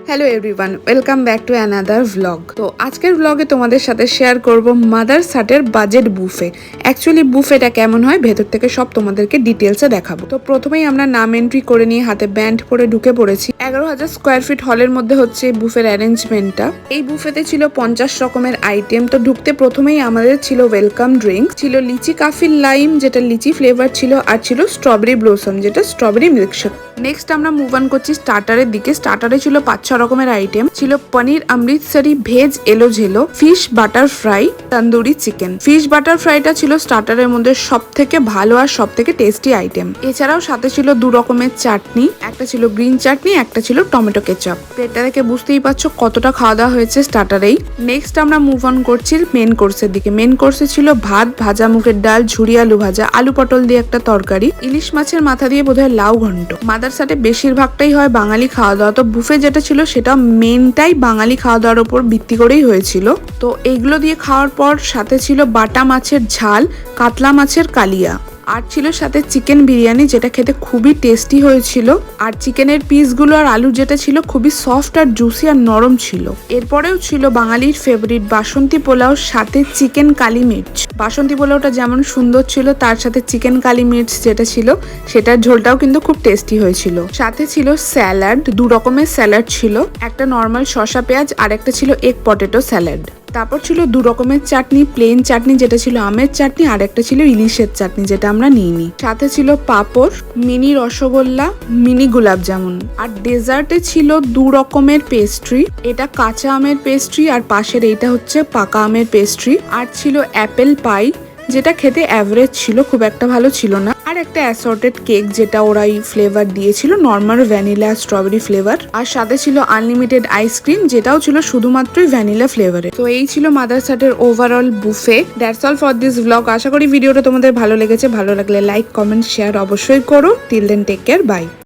Hello everyone, welcome back to another vlog. তো আজকের ভ্লগে তোমাদের সাথে শেয়ার করব মাদার্স হাটের বাজেট বুফে। অ্যাকচুয়ালি বুফেটা কেমন হয় ভেতর থেকে সব তোমাদেরকে ডিটেলসে দেখাবো। তো প্রথমেই আমরা নাম এন্ট্রি করে নিয়ে হাতে ব্যান্ড পরে ঢুকে পড়েছি। 11,000 স্কোয়ার ফিট হলের মধ্যে হচ্ছে এই বুফের অ্যারেঞ্জমেন্টটা। এই বুফেতে ছিল 50 রকমের আইটেম। তো ঢুকতে প্রথমেই আমাদের ছিল ওয়েলকাম ড্রিঙ্ক, ছিল লিচি কাফি লাইম যেটা লিচি ফ্লেভার ছিল, আর ছিল স্ট্রবেরি ব্লসম যেটা স্ট্রবেরি মিল্কশেক। নেক্সট আমরা মুভ অন করছি স্টার্টারের দিকে। স্টার্টারে ছিল 5-6 রকমের আইটেম। ছিল পনির অমৃতসরি ভেজ এলো ঝেলো, fish butter fry, tandoori chicken. Fish butter ফ্রাইটা ছিল স্টার্টারের মধ্যে সব থেকে ভালো আর সব থেকে টেস্টি আইটেম। এছাড়াও সাথে ছিল 2 রকমের চাটনি, একটা ছিল গ্রিন চাটনি, একটা ছিল টমেটো কেচাপ। প্লেটটা দেখে বুঝতেই পারছো কতটা খাওয়া দাওয়া হয়েছে স্টার্টারেই। নেক্সট আমরা মুভ অন করছি মেন কোর্সের দিকে। মেন কোর্সে ছিল ভাত, ভাজা মুগের ডাল, ঝুরি আলু ভাজা, আলু পটল দিয়ে একটা তরকারি, ইলিশ মাছের মাথা দিয়ে বোধহয় লাউ ঘন্ট। মাদারসাটে বেশিরভাগটাই হয় বাঙালি খাওয়া দাওয়া। তো বুফে যেটা ছিল সেটা মেনটাই বাঙালি খাওয়া দাওয়ার উপর ভিত্তি করেই হয়েছিল। তো এইগুলো দিয়ে খাওয়ার পর সাথে ছিল বাটা মাছের ঝাল, কাতলা মাছের কালিয়া, আর ছিল সাথে চিকেন বিরিয়ানি যেটা খেতে খুবই টেস্টি হয়েছিল। আর চিকেনের পিসগুলো আর আলু যেটা ছিল খুবই সফট আর জুসি আর নরম ছিল। এরপরেও ছিল বাঙালির ফেভারিট বাসন্তী পোলাও সাথে চিকেন কালি মির্চ। বাসন্তী পোলাওটা যেমন সুন্দর ছিল তার সাথে চিকেন কালি মির্চ যেটা ছিল সেটার ঝোলটাও কিন্তু খুব টেস্টি হয়েছিল। সাথে ছিল স্যালাড, 2 রকমের স্যালাড ছিল, একটা নর্মাল শসা পেঁয়াজ আর একটা ছিল এগ পটেটো স্যালাড। তারপর ছিল 2 রকমের চাটনি, প্লেন চাটনি যেটা ছিল আমের চাটনি, আর একটা ছিল ইলিশের চাটনি যেটা আমরা নিইনি। সাথে ছিল পাঁপড়, মিনি রসগোল্লা, মিনি গোলাপ জামুন। আর ডেজার্টে ছিল 2 রকমের পেস্ট্রি, এটা কাঁচা আমের পেস্ট্রি আর পাশের এইটা হচ্ছে পাকা আমের পেস্ট্রি। আর ছিল অ্যাপেল পাই যেটা খেতে অ্যাভারেজ ছিল, খুব একটা ভালো ছিল না। আর একটা অ্যাসর্টেড কেক যেটা ওরাই ফ্লেভার দিয়েছিল, নর্মাল ভ্যানিলা স্ট্রবেরি ফ্লেভার। আর সাথে ছিল আনলিমিটেড আইসক্রিম যেটাও ছিল শুধুমাত্রই ভ্যানিলা ফ্লেভারে। তো এই ছিল মাদারসাটের overall buffet. That's all for this vlog. আশা করি ভিডিওটা তোমাদের ভালো লেগেছে। ভালো লাগলে লাইক, কমেন্ট, শেয়ার অবশ্যই করো। Till then take care, by.